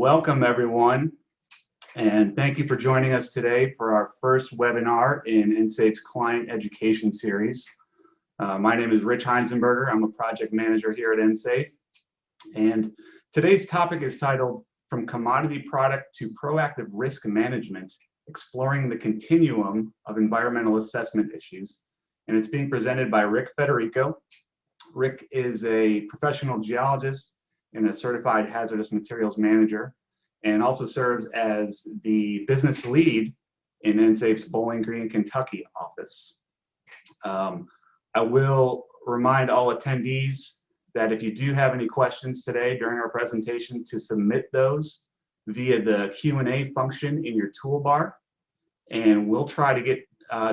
Welcome everyone, and thank you for joining us today for our first webinar in EnSafe's Client Education Series. My name is Rich Heinzenberger. I'm a project manager here at EnSafe, and today's topic is titled From Commodity Product to Proactive Risk Management, Exploring the Continuum of Environmental Assessment Issues. And it's being presented by Ric Federico. Ric is a professional geologist and a certified hazardous materials manager, and also serves as the business lead in EnSafe's Bowling Green, Kentucky office. I will remind all attendees that if you do have any questions today during our presentation, to submit those via the Q&A function in your toolbar, and we'll try to get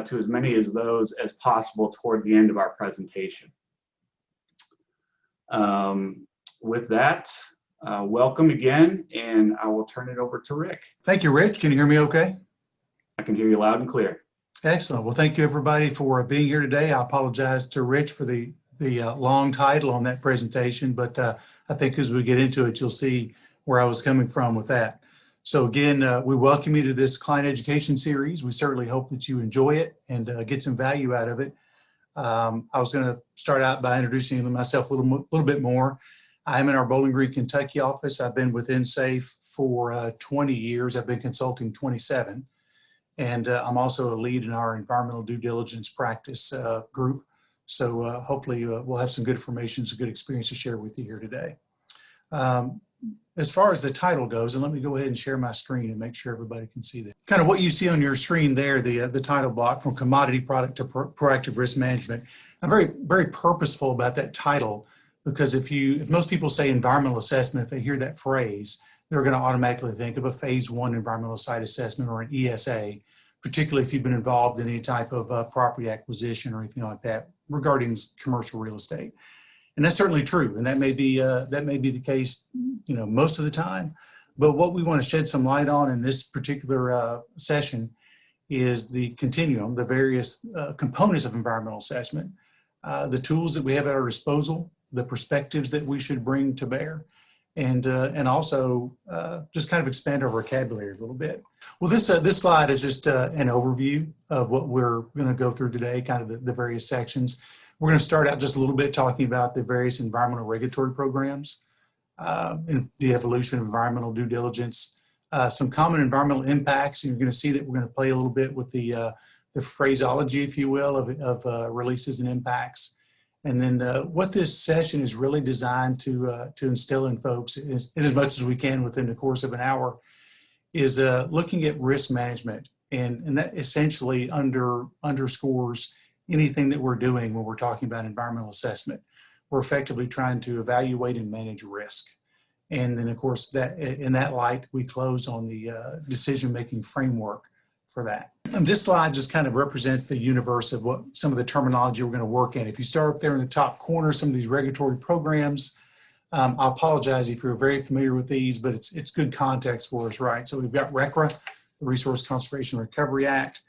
to as many of those as possible toward the end of our presentation. With that, welcome again, and I will turn it over to Ric. Thank you, Rich. Can you hear me okay? I can hear you loud and clear. Excellent. Well, thank you everybody for being here today. I apologize to Rich for the long title on that presentation, but I think as we get into it, you'll see where I was coming from with that. So again, we welcome you to this client education series. We certainly hope that you enjoy it and get some value out of it. I was going to start out by introducing myself a little bit more. I'm in our Bowling Green, Kentucky office. I've been with EnSafe for 20 years. I've been consulting 27. And I'm also a lead in our environmental due diligence practice group. So hopefully we'll have some good information, some good experience to share with you here today. As far as the title goes, and let me go ahead and share my screen and make sure everybody can see that. Kind of what you see on your screen there, the title block, From Commodity Product to Proactive Risk Management. I'm very purposeful about that title, because if most people say environmental assessment, if they hear that phrase, they're going to automatically think of a phase 1 environmental site assessment or an ESA, particularly if you've been involved in any type of property acquisition or anything like that regarding commercial real estate. And that's certainly true, and that may be the case, most of the time. But what we want to shed some light on in this particular session is the continuum, the various components of environmental assessment, the tools that we have at our disposal, the perspectives that we should bring to bear, and also just kind of expand our vocabulary a little bit. Well, this slide is just an overview of what we're going to go through today, kind of the various sections. We're going to start out just a little bit talking about the various environmental regulatory programs, and the evolution of environmental due diligence, some common environmental impacts, and you're going to see that we're going to play a little bit with the phraseology, if you will, of releases and impacts. And then what this session is really designed to instill in folks, is, in as much as we can within the course of an hour, is looking at risk management. And that essentially underscores anything that we're doing when we're talking about environmental assessment. We're effectively trying to evaluate and manage risk. And then, of course, that in that light, we close on the decision-making framework for that. And this slide just kind of represents the universe of what some of the terminology we're going to work in. If you start up there in the top corner, some of these regulatory programs, I apologize if you're very familiar with these, but it's good context for us, right? So we've got RCRA, the Resource Conservation and Recovery Act,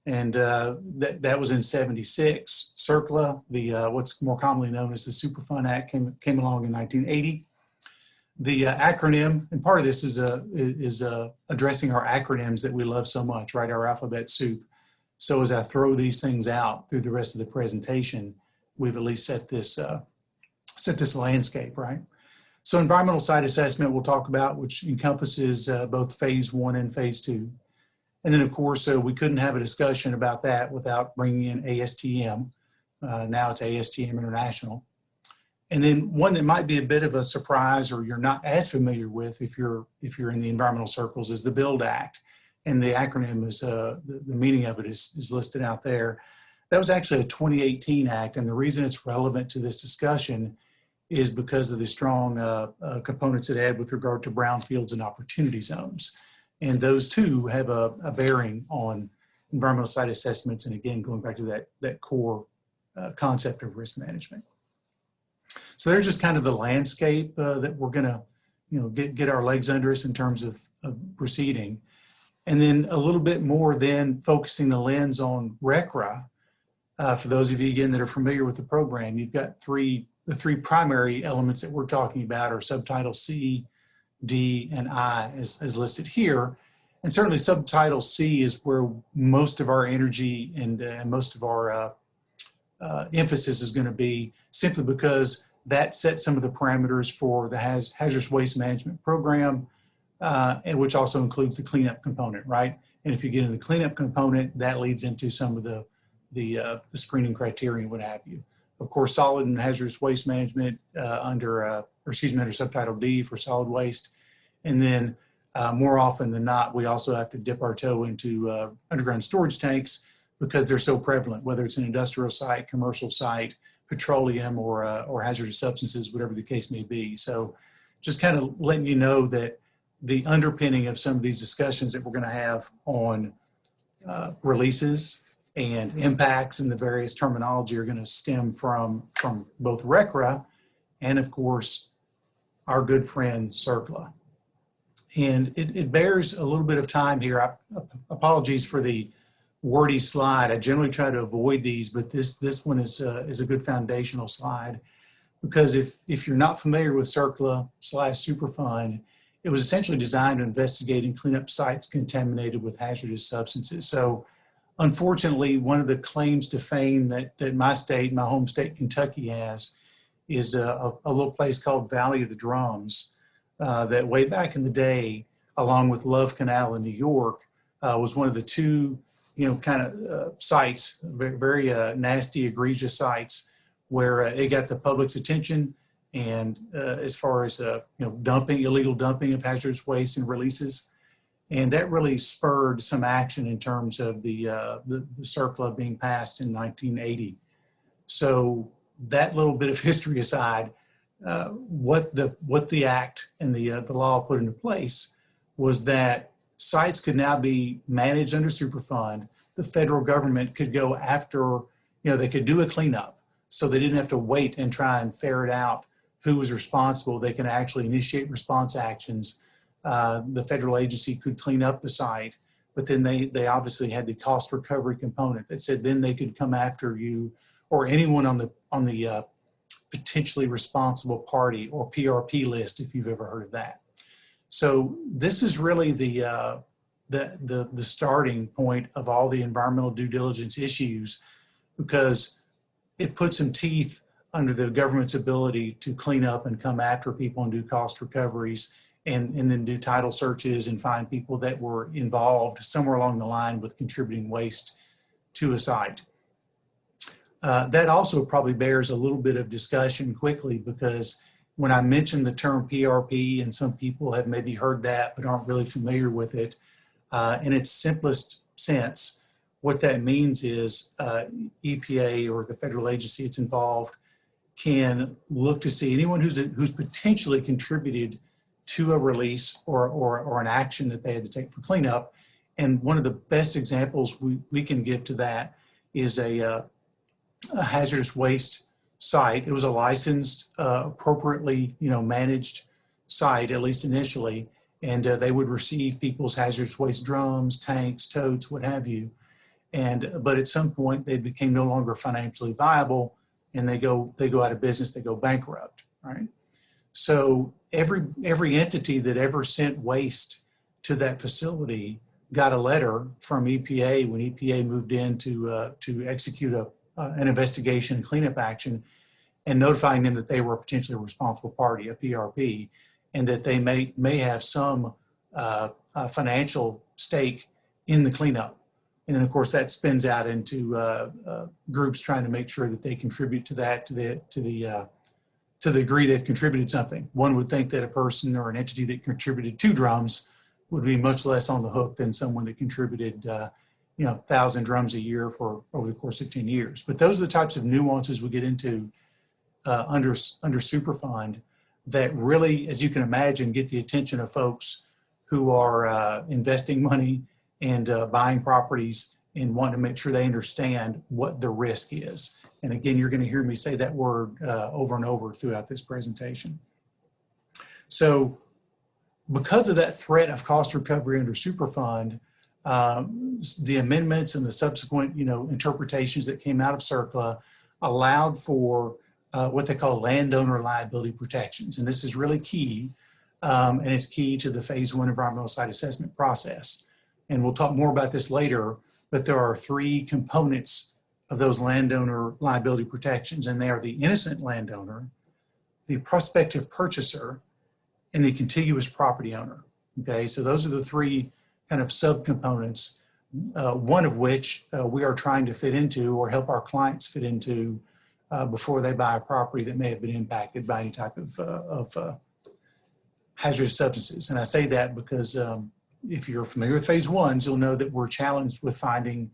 and that was in '76. CERCLA, the what's more commonly known as the Superfund Act, came along in 1980. The acronym, and part of this is addressing our acronyms that we love so much, right? Our alphabet soup. So as I throw these things out through the rest of the presentation, we've at least set this landscape, right? So environmental site assessment we'll talk about, which encompasses both phase 1 and phase 2. And then, of course, we couldn't have a discussion about that without bringing in ASTM. Now it's ASTM International. And then one that might be a bit of a surprise, or you're not as familiar with if you're in the environmental circles, is the BUILD Act. And the acronym is, the meaning of it is listed out there. That was actually a 2018 act, and the reason it's relevant to this discussion is because of the strong components it had with regard to brownfields and opportunity zones. And those two have a bearing on environmental site assessments, and again, going back to that core concept of risk management. So there's just kind of the landscape that we're going to get our legs under us in terms of proceeding. And then a little bit more then focusing the lens on RCRA. For those of you, again, that are familiar with the program, you've got the three primary elements that we're talking about are Subtitle C, D, and I as listed here. And certainly subtitle C is where most of our energy and most of our emphasis is going to be, simply because that sets some of the parameters for the hazardous waste management program, and which also includes the cleanup component, right? And if you get into the cleanup component, that leads into some of the screening criteria and what have you. Of course, solid and hazardous waste management under subtitle D for solid waste. And then more often than not, we also have to dip our toe into underground storage tanks because they're so prevalent, whether it's an industrial site, commercial site, petroleum, or hazardous substances, whatever the case may be. So just kind of letting you know that the underpinning of some of these discussions that we're going to have on releases and impacts and the various terminology are going to stem from both RCRA and, of course, our good friend CERCLA. And it bears a little bit of time here. Apologies for the wordy slide. I generally try to avoid these, but this one is a good foundational slide, because if you're not familiar with CERCLA/Superfund, it was essentially designed to investigate and clean up sites contaminated with hazardous substances. So unfortunately, one of the claims to fame that my state, my home state, Kentucky, has is a little place called Valley of the Drums that way back in the day, along with Love Canal in New York, was one of the two, sites, very nasty, egregious sites where it got the public's attention. And as far as illegal dumping of hazardous waste and releases, and that really spurred some action in terms of the CERCLA being passed in 1980. So that little bit of history aside, what the act and the law put into place was that sites could now be managed under Superfund. The federal government could go after, they could do a cleanup, so they didn't have to wait and try and ferret out who was responsible. They can actually initiate response actions. The federal agency could clean up the site, but then they obviously had the cost recovery component that said then they could come after you or anyone on the potentially responsible party or PRP list, if you've ever heard of that. So this is really the starting point of all the environmental due diligence issues, because it puts some teeth under the government's ability to clean up and come after people and do cost recoveries and then do title searches and find people that were involved somewhere along the line with contributing waste to a site. That also probably bears a little bit of discussion quickly, because when I mentioned the term PRP, and some people have maybe heard that but aren't really familiar with it, in its simplest sense, what that means is EPA or the federal agency that's involved can look to see anyone who's potentially contributed to a release or an action that they had to take for cleanup. And one of the best examples we can give to that is a hazardous waste site. It was a licensed, appropriately managed site, at least initially, and they would receive people's hazardous waste drums, tanks, totes, what have you. But at some point they became no longer financially viable, and they go out of business, they go bankrupt, right? So every entity that ever sent waste to that facility got a letter from EPA when EPA moved in to execute an investigation and cleanup action, and notifying them that they were a potentially responsible party, a PRP, and that they may have some financial stake in the cleanup. And then, of course, that spins out into groups trying to make sure that they contribute to that to the degree they've contributed something. One would think that a person or an entity that contributed 2 drums would be much less on the hook than someone that contributed 1,000 drums a year for over the course of 10 years. But those are the types of nuances we get into under Superfund that really, as you can imagine, get the attention of folks who are investing money and buying properties and wanting to make sure they understand what the risk is. And again, you're going to hear me say that word over and over throughout this presentation. So because of that threat of cost recovery under Superfund, the amendments and the subsequent interpretations that came out of CERCLA allowed for what they call landowner liability protections. And this is really key and it's key to the phase 1 environmental site assessment process. And we'll talk more about this later, but there are 3 components of those landowner liability protections, and they are the innocent landowner, the prospective purchaser, and the contiguous property owner. Okay, so those are the 3 kind of subcomponents, one of which we are trying to fit into or help our clients fit into before they buy a property that may have been impacted by any type of hazardous substances. And I say that because if you're familiar with phase 1s, you'll know that we're challenged with finding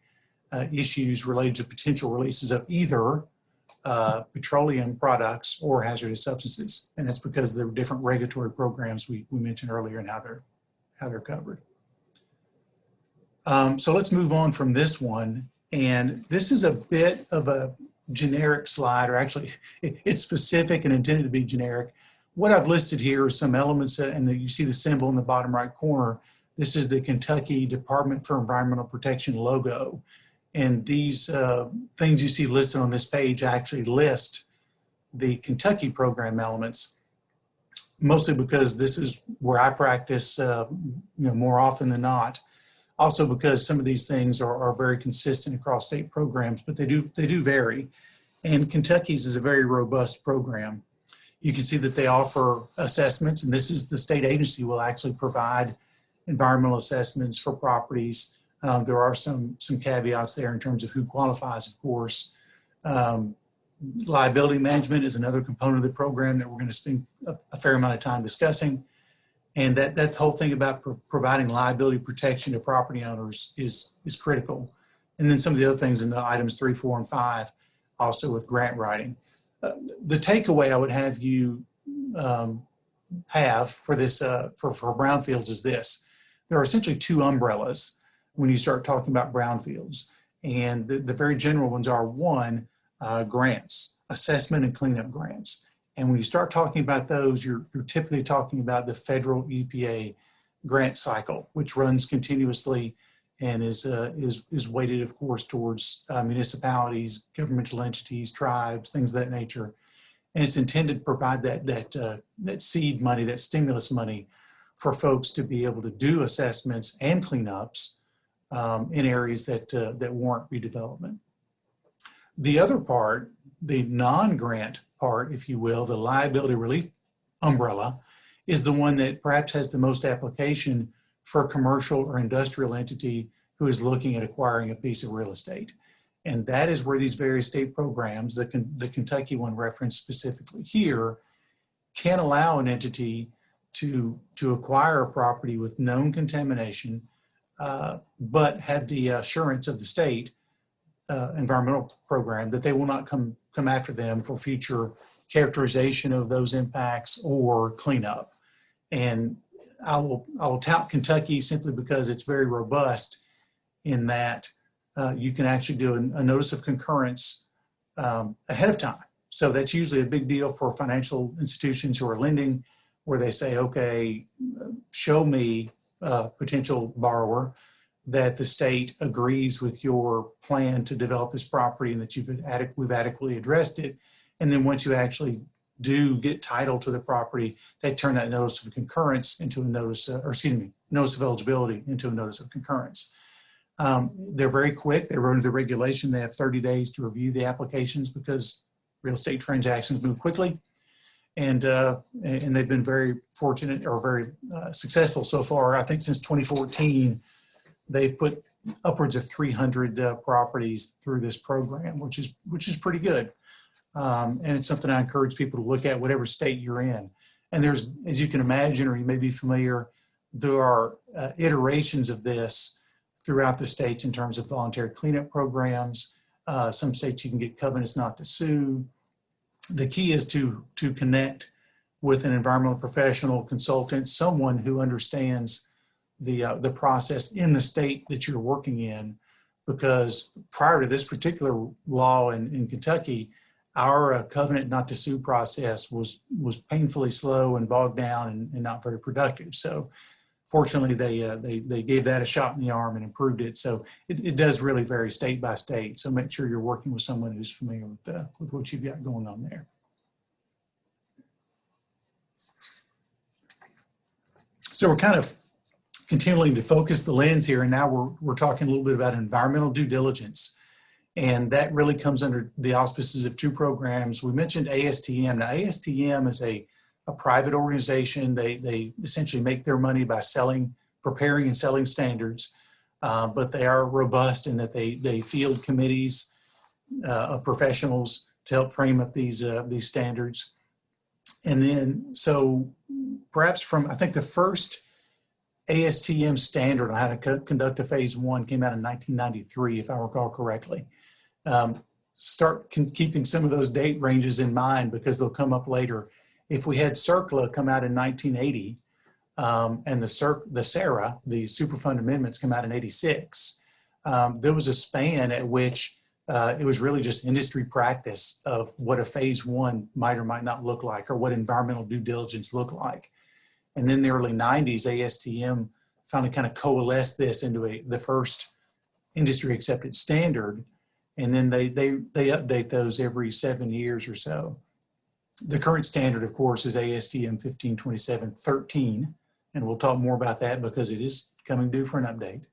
issues related to potential releases of either petroleum products or hazardous substances. And that's because of the different regulatory programs we mentioned earlier and how they're covered. So let's move on from this one. And this is a bit of a generic slide, or actually it's specific and intended to be generic. What I've listed here is some elements, and you see the symbol in the bottom right corner. This is the Kentucky Department for Environmental Protection logo. And these things you see listed on this page actually list the Kentucky program elements, mostly because this is where I practice more often than not. Also because some of these things are very consistent across state programs, but they do vary. And Kentucky's is a very robust program. You can see that they offer assessments, and this is the state agency will actually provide environmental assessments for properties. There are some caveats there in terms of who qualifies, of course. Liability management is another component of the program that we're going to spend a fair amount of time discussing. And that whole thing about providing liability protection to property owners is critical. And then some of the other things in the items 3, 4, and 5, also with grant writing. The takeaway I would have you have for this for brownfields is this: there are essentially 2 umbrellas when you start talking about brownfields, and the very general ones are 1, grants, assessment and cleanup grants. And when you start talking about those, you're typically talking about the federal EPA grant cycle, which runs continuously and is weighted, of course, towards municipalities, governmental entities, tribes, things of that nature. And it's intended to provide that seed money, that stimulus money for folks to be able to do assessments and cleanups in areas that warrant redevelopment. The other part, the non-grant part, if you will, the liability relief umbrella, is the one that perhaps has the most application for a commercial or industrial entity who is looking at acquiring a piece of real estate. And that is where these various state programs, the Kentucky one referenced specifically here, can allow an entity to acquire a property with known contamination, but have the assurance of the state environmental program that they will not come after them for future characterization of those impacts or cleanup. And I will tout Kentucky simply because it's very robust in that you can actually do a notice of concurrence ahead of time. So that's usually a big deal for financial institutions who are lending, where they say, okay, show me a potential borrower that the state agrees with your plan to develop this property and that we've adequately addressed it. And then once you actually do get title to the property, they turn that notice of concurrence into a notice of eligibility into a notice of concurrence. They're very quick. They wrote into the regulation. They have 30 days to review the applications because real estate transactions move quickly. And they've been very fortunate or very successful so far. I think since 2014, they've put upwards of 300 properties through this program, which is pretty good. And it's something I encourage people to look at, whatever state you're in. And there's, as you can imagine, or you may be familiar, there are iterations of this throughout the states in terms of voluntary cleanup programs. Some states you can get covenants not to sue. The key is to connect with an environmental professional, consultant, someone who understands the process in the state that you're working in, because prior to this particular law in Kentucky, our covenant not to sue process was painfully slow and bogged down and not very productive. So fortunately, they gave that a shot in the arm and improved it. So it does really vary state by state. So make sure you're working with someone who's familiar with what you've got going on there. So we're kind of continuing to focus the lens here, and now we're talking a little bit about environmental due diligence. And that really comes under the auspices of two programs. We mentioned ASTM. Now, ASTM is a private organization. They essentially make their money by preparing and selling standards, but they are robust in that they field committees of professionals to help frame up these standards. And then, so perhaps I think the first ASTM standard on how to conduct a phase one came out in 1993, if I recall correctly. Start keeping some of those date ranges in mind because they'll come up later. If we had CERCLA come out in 1980, and the SARA, the Superfund amendments, come out in 86, there was a span at which it was really just industry practice of what a phase one might or might not look like, or what environmental due diligence looked like. And then in the early 90s, ASTM finally kind of coalesced this into the first industry accepted standard. And then they update those every 7 years or so. The current standard, of course, is ASTM 1527-13, and we'll talk more about that because it is coming due for an update.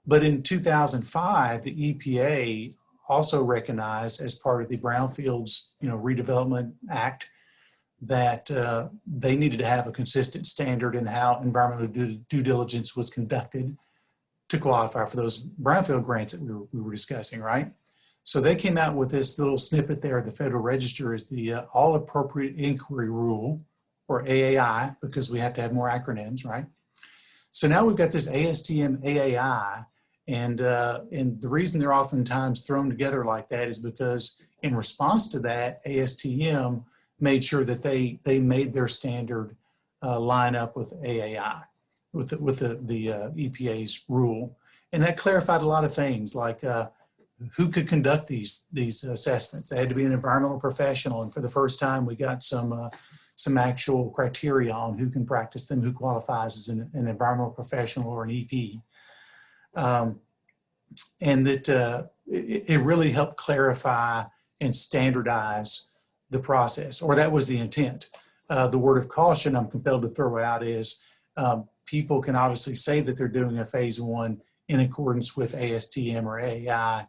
But in 2005, the EPA also recognized, as part of the Brownfield's Redevelopment Act, that they needed to have a consistent standard in how environmental due diligence was conducted to qualify for those Brownfield grants that we were discussing, right? So they came out with this little snippet there. The Federal Register is the All Appropriate Inquiry Rule, or AAI, because we have to have more acronyms, right? So now we've got this ASTM AAI, and the reason they're oftentimes thrown together like that is because in response to that, ASTM made sure that they made their standard line up with AAI, with the EPA's rule. And that clarified a lot of things, like who could conduct these assessments. They had to be an environmental professional, and for the first time we got some actual criteria on who can practice them, who qualifies as an environmental professional or an EP. And that it really helped clarify and standardize the process, or that was the intent. The word of caution I'm compelled to throw out is people can obviously say that they're doing a phase one in accordance with ASTM or AAI,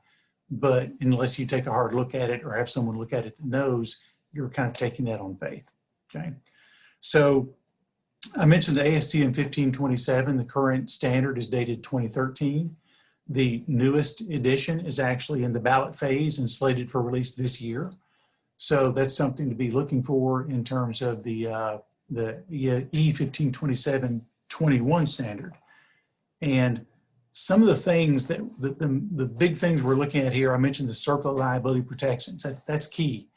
but unless you take a hard look at it or have someone look at it that knows, you're kind of taking that on faith, okay? So I mentioned the ASTM 1527, the current standard is dated 2013. The newest edition is actually in the ballot phase and slated for release this year. So that's something to be looking for in terms of the E1527-21 standard. And some of the things that the big things we're looking at here, I mentioned the CERCLA liability protections. That's key.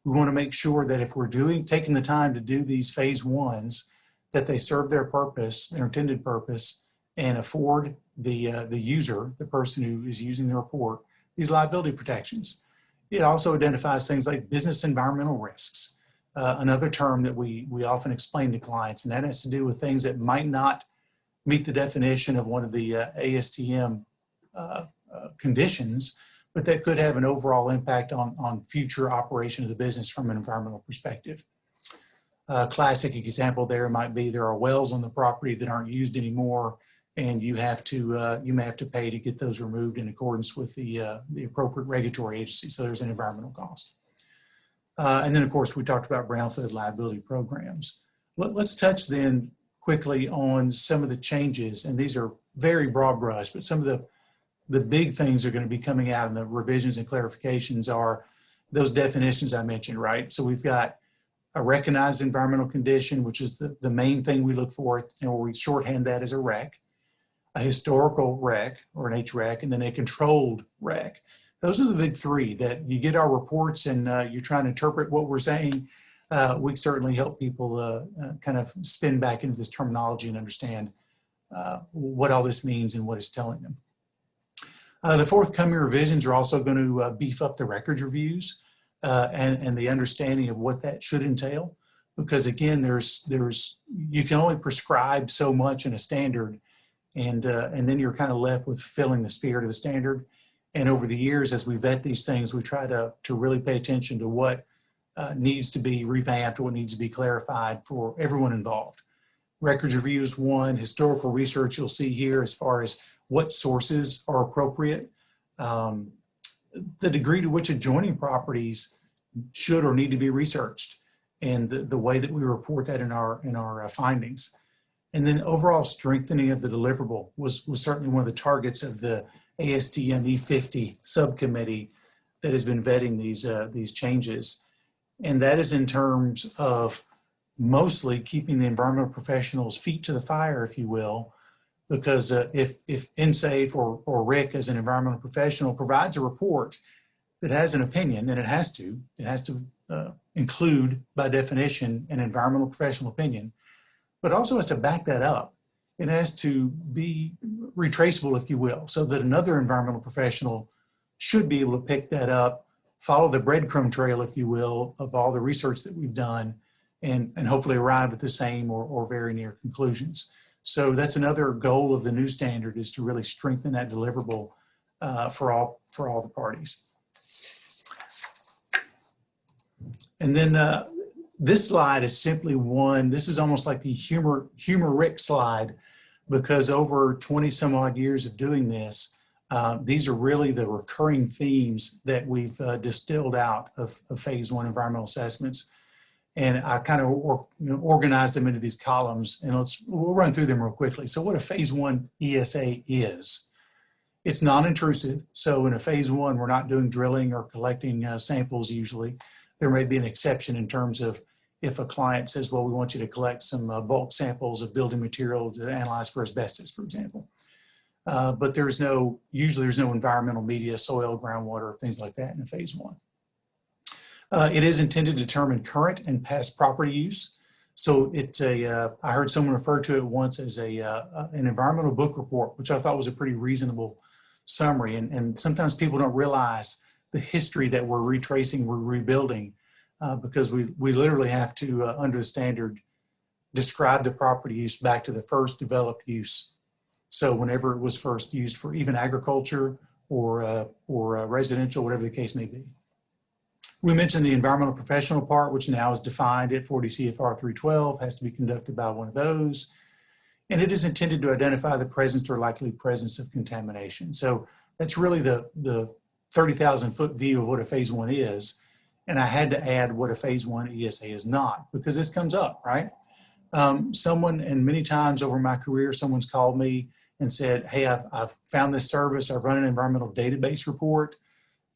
We want to make sure that if we're taking the time to do these phase ones, that they serve their purpose, their intended purpose, and afford the user, the person who is using the report, these liability protections. It also identifies things like business environmental risks, another term that we often explain to clients, and that has to do with things that might not meet the definition of one of the ASTM conditions, but that could have an overall impact on future operation of the business from an environmental perspective. A classic example there might be there are wells on the property that aren't used anymore, and you may have to pay to get those removed in accordance with the appropriate regulatory agency. So there's an environmental cost. And then, of course, we talked about brownfield liability programs. Let's touch then quickly on some of the changes, and these are very broad brush, but some of the big things are going to be coming out in the revisions and clarifications are those definitions I mentioned, right? So we've got a recognized environmental condition, which is the main thing we look for, we shorthand that as a REC, a historical REC or an HREC, and then a controlled REC. Those are the big three that you get our reports and you're trying to interpret what we're saying. We certainly help people kind of spin back into this terminology and understand what all this means and what it's telling them. The forthcoming revisions are also going to beef up the records reviews and the understanding of what that should entail. Because again, you can only prescribe so much in a standard, and then you're kind of left with filling the spirit of the standard. And over the years, as we vet these things, we try to really pay attention to what needs to be revamped, what needs to be clarified for everyone involved. records review is one, historical research you'll see here as far as what sources are appropriate, the degree to which adjoining properties should or need to be researched, and the way that we report that in our findings. And then overall strengthening of the deliverable was certainly one of the targets of the ASTM E50 subcommittee that has been vetting these changes. And that is in terms of mostly keeping the environmental professionals' feet to the fire, if you will, because if EnSafe or Ric as an environmental professional provides a report that has an opinion, and it has to include, by definition, an environmental professional opinion, but also has to back that up. It has to be retraceable, if you will, so that another environmental professional should be able to pick that up, follow the breadcrumb trail, if you will, of all the research that we've done, and hopefully arrive at the same or very near conclusions. So that's another goal of the new standard, is to really strengthen that deliverable for all the parties. And then this slide is simply one. This is almost like the humor Ric slide, because over 20 some odd years of doing this, these are really the recurring themes that we've distilled out of phase one environmental assessments. And I kind of organized them into these columns, and we'll run through them real quickly. So what a phase one ESA is: it's non-intrusive. So in a phase one, we're not doing drilling or collecting samples usually. There may be an exception in terms of if a client says, well, we want you to collect some bulk samples of building material to analyze for asbestos, for example. But usually there's no environmental media, soil, groundwater, things like that in a phase one. It is intended to determine current and past property use. So I heard someone refer to it once as an environmental book report, which I thought was a pretty reasonable summary. And sometimes people don't realize the history that we're retracing, we're rebuilding, because we literally have to, under the standard, describe the property use back to the first developed use. So whenever it was first used for even agriculture or residential, whatever the case may be. We mentioned the environmental professional part, which now is defined at 40 CFR 312, has to be conducted by one of those. And it is intended to identify the presence or likely presence of contamination. So that's really the 30,000 foot view of what a phase one is. And I had to add what a phase one ESA is not, because this comes up, right? And many times over my career, someone's called me and said, hey, I've found this service, I've run an environmental database report.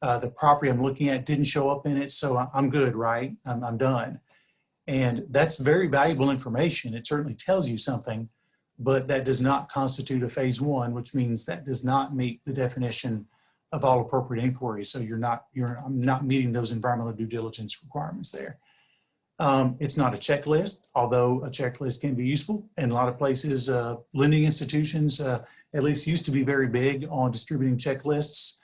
The property I'm looking at didn't show up in it, so I'm good, right? I'm done. And that's very valuable information. It certainly tells you something, but that does not constitute a phase one, which means that does not meet the definition of all appropriate inquiries. So I'm not meeting those environmental due diligence requirements there. It's not a checklist, although a checklist can be useful. In a lot of places, lending institutions at least used to be very big on distributing checklists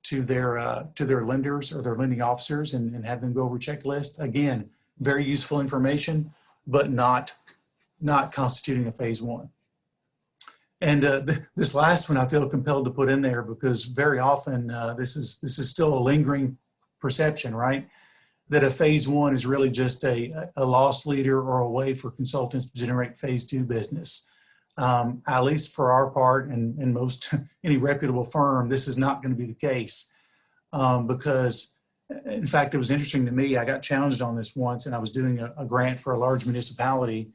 to their lenders or their lending officers and have them go over checklist. Again, very useful information, but not constituting a phase one. And this last one I feel compelled to put in there because very often this is still a lingering perception, right? That a phase one is really just a loss leader or a way for consultants to generate phase two business. At least for our part and most any reputable firm, this is not going to be the case because, in fact, it was interesting to me. I got challenged on this once, and I was doing a grant for a large municipality,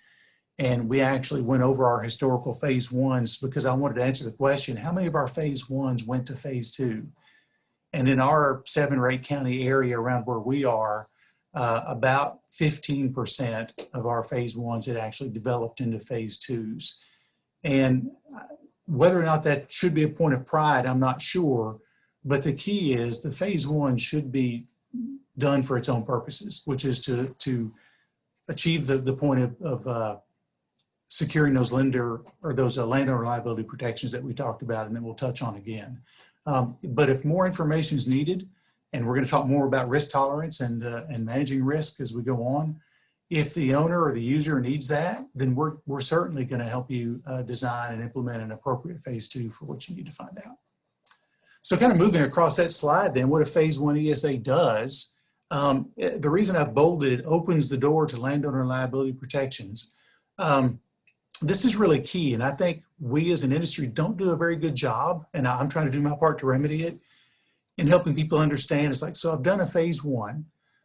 and we actually went over our historical phase ones because I wanted to answer the question: how many of our phase ones went to phase two? And in our 7 or 8 county area around where we are, about 15% of our phase ones had actually developed into phase twos. And whether or not that should be a point of pride, I'm not sure. But the key is the phase one should be done for its own purposes, which is to achieve the point of securing those landowner liability protections that we talked about and that we'll touch on again. But if more information is needed, and we're going to talk more about risk tolerance and managing risk as we go on, if the owner or the user needs that, then we're certainly going to help you design and implement an appropriate phase two for what you need to find out. So kind of moving across that slide then, what a phase one ESA does, the reason I've bolded it opens the door to landowner liability protections. this is really key. And I think we as an industry don't do a very good job, and I'm trying to do my part to remedy it, in helping people understand. It's like, so I've done a phase one.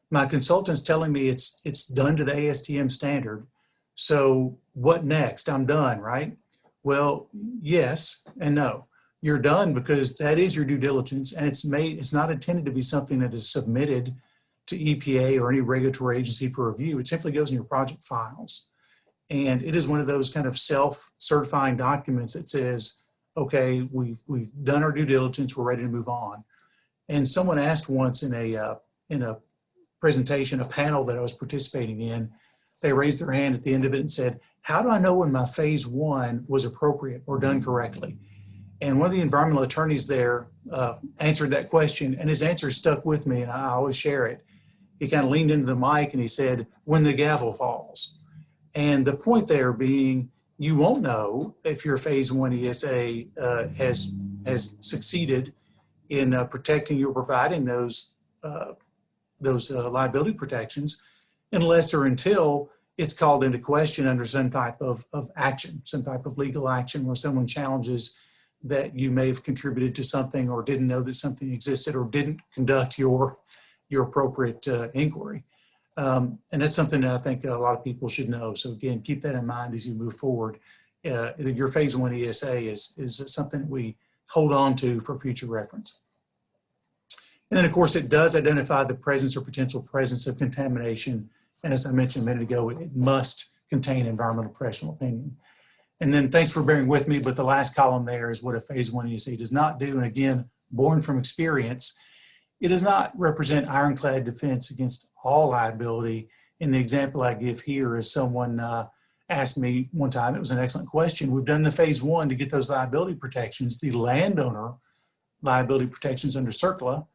My consultant's telling me it's done to the ASTM standard. So what next? I'm done, right? Well, yes and no. You're done because that is your due diligence, and it's not intended to be something that is submitted to EPA or any regulatory agency for review. It simply goes in your project files. And it is one of those kind of self-certifying documents that says, okay, we've done our due diligence, we're ready to move on. And someone asked once in a presentation, a panel that I was participating in, they raised their hand at the end of it and said, how do I know when my phase one was appropriate or done correctly? And one of the environmental attorneys there answered that question, and his answer stuck with me, and I always share it. He kind of leaned into the mic and he said, when the gavel falls. And the point there being, you won't know if your phase one ESA has succeeded in protecting you or providing those liability protections unless or until it's called into question under some type of action, some type of legal action where someone challenges that you may have contributed to something or didn't know that something existed or didn't conduct your appropriate inquiry. And that's something that I think a lot of people should know. So again, keep that in mind as you move forward. Your phase one ESA is something that we hold on to for future reference. And then of course it does identify the presence or potential presence of contamination. And as I mentioned a minute ago, it must contain environmental professional opinion. And then thanks for bearing with me, but the last column there is what a phase one ESA does not do. And again, born from experience, it does not represent ironclad defense against all liability. And the example I give here is someone asked me one time, it was an excellent question. We've done the phase one to get those liability protections, the landowner liability protections under CERCLA,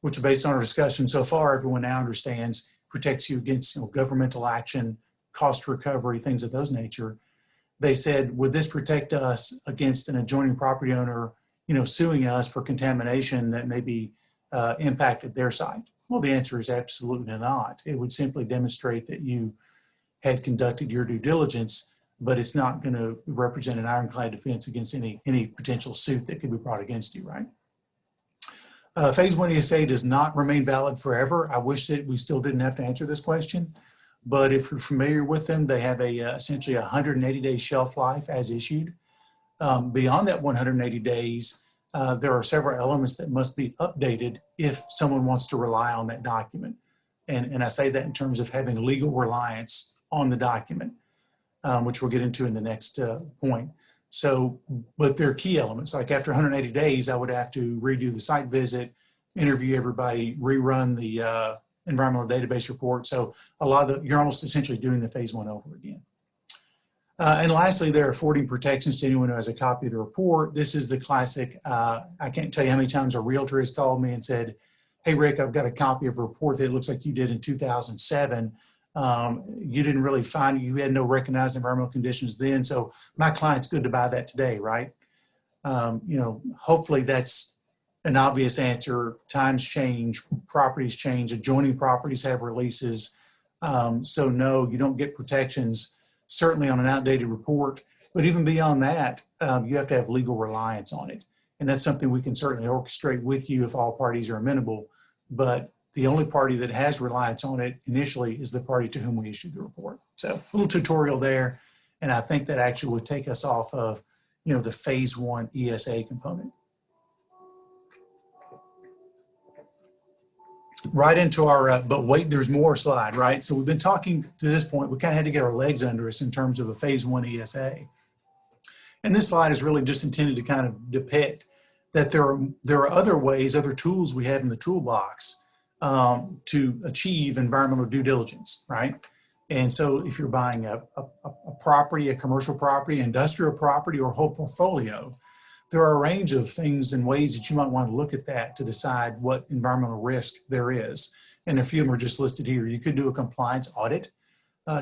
which based on our discussion so far, everyone now understands protects you against governmental action, cost recovery, things of those nature. They said, would this protect us against an adjoining property owner, suing us for contamination that maybe impacted their site? Well, the answer is absolutely not. It would simply demonstrate that you had conducted your due diligence, but it's not going to represent an ironclad defense against any potential suit that could be brought against you, right? Phase one ESA does not remain valid forever. I wish that we still didn't have to answer this question, but if you're familiar with them, they have essentially a 180-day shelf life as issued. Beyond that 180 days, there are several elements that must be updated if someone wants to rely on that document. And I say that in terms of having legal reliance on the document, which we'll get into in the next point. So, but they're key elements. Like after 180 days, I would have to redo the site visit, interview everybody, rerun the environmental database report. So a lot of you're almost essentially doing the phase one over again. And lastly, there are affording protections to anyone who has a copy of the report. This is the classic, I can't tell you how many times a realtor has called me and said, hey, Rick, I've got a copy of a report that looks like you did in 2007. You didn't really find, you had no recognized environmental conditions then. So my client's good to buy that today, right? Hopefully that's an obvious answer. Times change, properties change, adjoining properties have releases. So no, you don't get protections, certainly on an outdated report, but even beyond that, you have to have legal reliance on it. And that's something we can certainly orchestrate with you if all parties are amenable, but the only party that has reliance on it initially is the party to whom we issued the report. So a little tutorial there, and I think that actually would take us off of, the phase one ESA component. Right into our, but wait, there's more slide, right? So we've been talking to this point, we kind of had to get our legs under us in terms of a phase one ESA. And this slide is really just intended to kind of depict that there are other ways, other tools we have in the toolbox to achieve environmental due diligence, right? And so if you're buying a property, a commercial property, industrial property, or a whole portfolio, there are a range of things and ways that you might want to look at that to decide what environmental risk there is. And a few of them are just listed here. You could do a compliance audit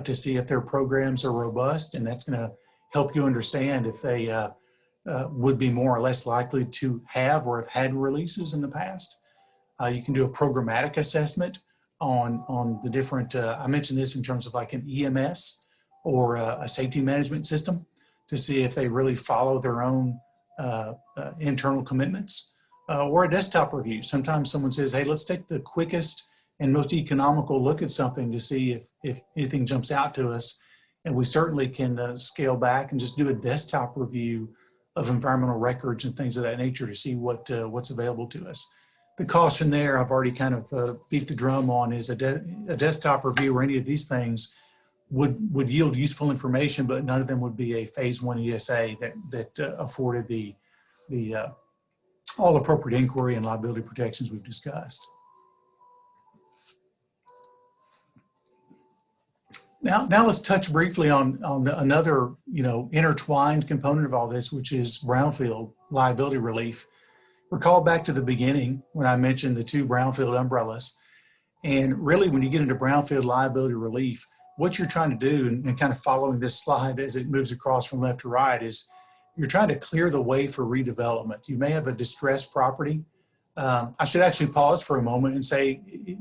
to see if their programs are robust, and that's going to help you understand if they would be more or less likely to have or have had releases in the past. You can do a programmatic assessment on the different, I mentioned this in terms of like an EMS or a safety management system. to see if they really follow their own internal commitments, or a desktop review. Sometimes someone says, hey, let's take the quickest and most economical look at something to see if anything jumps out to us. And we certainly can scale back and just do a desktop review of environmental records and things of that nature to see what's available to us. The caution there, I've already kind of beat the drum on, is a desktop review or any of these things would yield useful information, but none of them would be a phase 1 ESA that afforded the all appropriate inquiry and liability protections we've discussed. Now let's touch briefly on another, intertwined component of all this, which is brownfield liability relief. Recall back to the beginning when I mentioned the 2 brownfield umbrellas. And really, when you get into brownfield liability relief, what you're trying to do, and kind of following this slide as it moves across from left to right, is you're trying to clear the way for redevelopment. You may have a distressed property. I should actually pause for a moment and say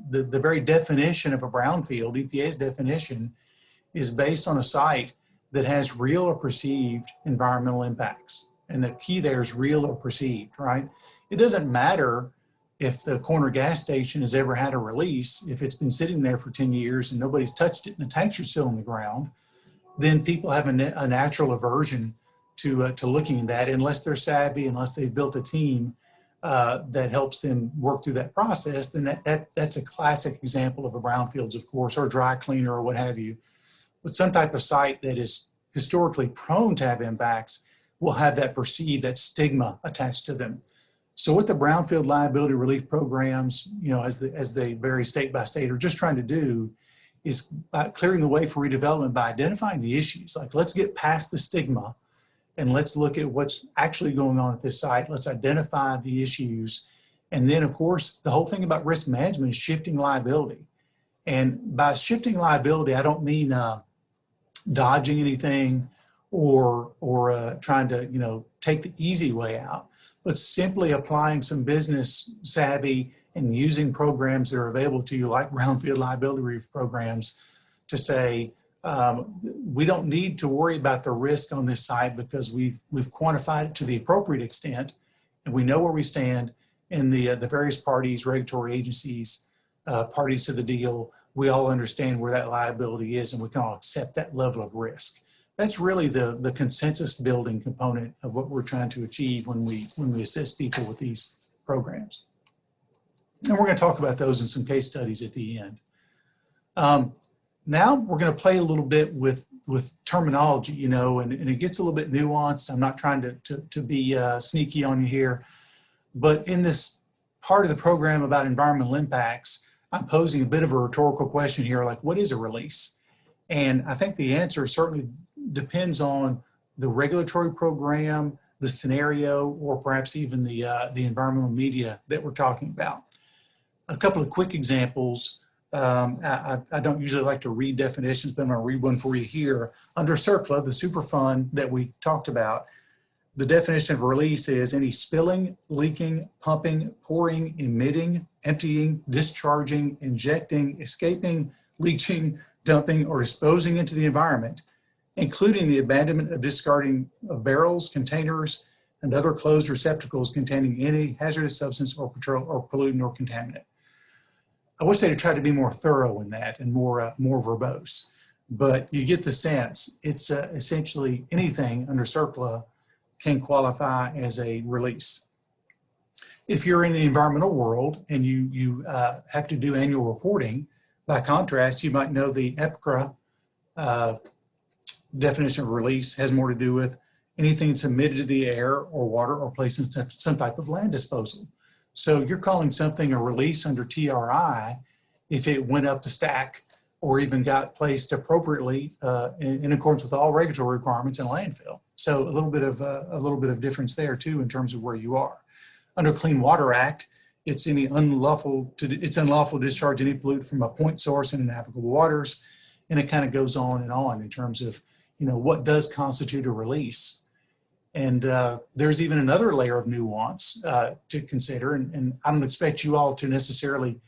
the very definition of a brownfield, EPA's definition, is based on a site that has real or perceived environmental impacts. And the key there is real or perceived, right? It doesn't matter if the corner gas station has ever had a release. If it's been sitting there for 10 years and nobody's touched it and the tanks are still in the ground, then people have a natural aversion to looking at that, unless they're savvy, unless they've built a team that helps them work through that process. Then that's a classic example of a brownfields, of course, or a dry cleaner or what have you. But some type of site that is historically prone to have impacts will have that perceived, that stigma attached to them. So what the brownfield liability relief programs, as they vary state by state, are just trying to do is clearing the way for redevelopment by identifying the issues. Like, let's get past the stigma and let's look at what's actually going on at this site. Let's identify the issues. And then, of course, the whole thing about risk management is shifting liability. And by shifting liability, I don't mean dodging anything or trying to, take the easy way out, but simply applying some business savvy and using programs that are available to you, like brownfield liability relief programs, to say, we don't need to worry about the risk on this site because we've quantified it to the appropriate extent, and we know where we stand. And the various parties, regulatory agencies, parties to the deal, we all understand where that liability is, and we can all accept that level of risk. That's really the consensus building component of what we're trying to achieve when we assist people with these programs. And we're going to talk about those in some case studies at the end. Now we're going to play a little bit with terminology, and it gets a little bit nuanced. I'm not trying to be sneaky on you here, but in this part of the program about environmental impacts, I'm posing a bit of a rhetorical question here, like, what is a release? And I think the answer certainly depends on the regulatory program, the scenario, or perhaps even the environmental media that we're talking about. A couple of quick examples. I don't usually like to read definitions, but I'm going to read one for you here. Under CERCLA, the Superfund that we talked about, the definition of release is any spilling, leaking, pumping, pouring, emitting, emptying, discharging, injecting, escaping, leaching, dumping, or disposing into the environment, including the abandonment of discarding of barrels, containers, and other closed receptacles containing any hazardous substance or pollutant or contaminant. I wish they'd tried to be more thorough in that and more verbose, but you get the sense. It's essentially anything under CERCLA can qualify as a release. If you're in the environmental world and you have to do annual reporting, by contrast, you might know the EPCRA definition of release has more to do with anything that's emitted to the air or water or placed in some type of land disposal. So you're calling something a release under TRI if it went up the stack or even got placed appropriately in accordance with all regulatory requirements in landfill. So a little bit of difference there too in terms of where you are. Under Clean Water Act, it's unlawful to discharge any pollutant from a point source in navigable waters, and it kind of goes on in terms of what does constitute a release. And there's even another layer of nuance to consider, and I don't expect you all to necessarily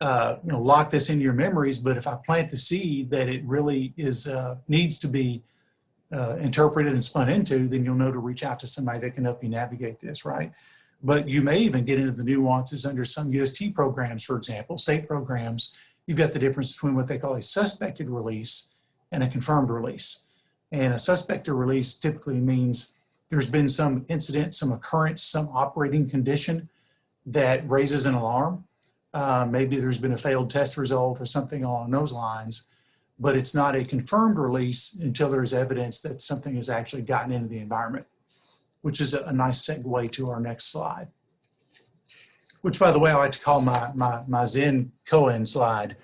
lock this into your memories, but if I plant the seed that it really is needs to be interpreted and spun into, then you'll know to reach out to somebody that can help you navigate this, right? But you may even get into the nuances under some UST programs, for example, state programs. You've got the difference between what they call a suspected release and a confirmed release. And a suspected release typically means there's been some incident, some occurrence, some operating condition that raises an alarm. Maybe there's been a failed test result or something along those lines, but it's not a confirmed release until there's evidence that something has actually gotten into the environment, which is a nice segue to our next slide, which, by the way, I like to call my Zen koan slide.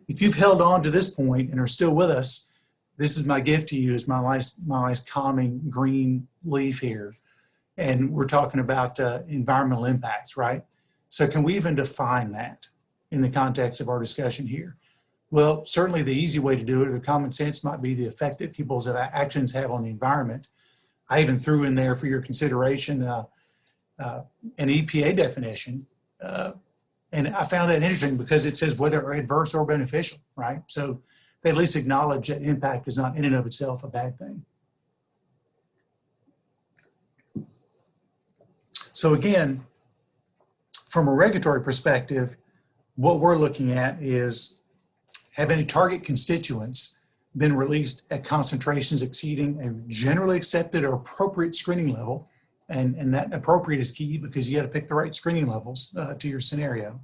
If you've held on to this point and are still with us, this is my gift to you, is my nice calming green leaf here. And we're talking about environmental impacts, right? So can we even define that in the context of our discussion here? Well, certainly the easy way to do it, or the common sense, might be the effect that people's actions have on the environment. I even threw in there for your consideration an EPA definition. And I found that interesting because it says whether adverse or beneficial, right? So they at least acknowledge that impact is not in and of itself a bad thing. So again, from a regulatory perspective, what we're looking at is, have any target constituents been released at concentrations exceeding a generally accepted or appropriate screening level? And that appropriate is key because you got to pick the right screening levels to your scenario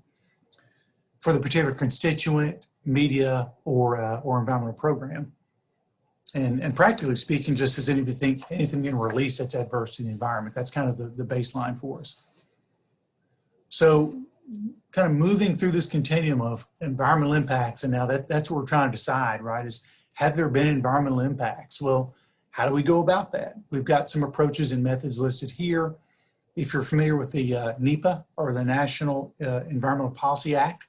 for the particular constituent, media, or environmental program. And practically speaking, just as anything getting released that's adverse to the environment, that's kind of the baseline for us. So kind of moving through this continuum of environmental impacts, and now that's what we're trying to decide, right, is have there been environmental impacts? Well, how do we go about that? We've got some approaches and methods listed here. If you're familiar with the NEPA, or the National Environmental Policy Act,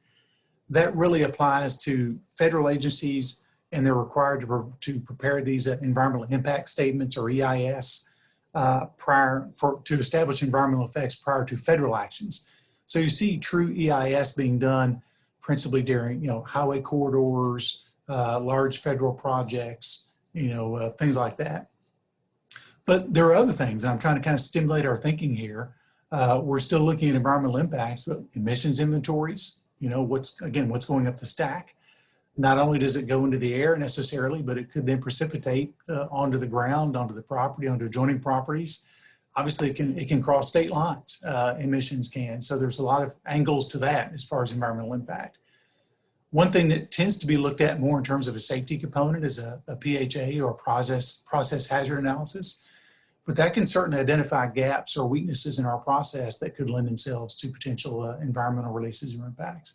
that really applies to federal agencies, and they're required to prepare these environmental impact statements, or EIS, to establish environmental effects prior to federal actions. So you see true EIS being done principally during, highway corridors, large federal projects, things like that. But there are other things, and I'm trying to kind of stimulate our thinking here. We're still looking at environmental impacts, but emissions inventories, what's going up the stack. Not only does it go into the air necessarily, but it could then precipitate onto the ground, onto the property, onto adjoining properties. Obviously, it can cross state lines, emissions can. So there's a lot of angles to that as far as environmental impact. One thing that tends to be looked at more in terms of a safety component is a PHA, or process hazard analysis. But that can certainly identify gaps or weaknesses in our process that could lend themselves to potential environmental releases or impacts.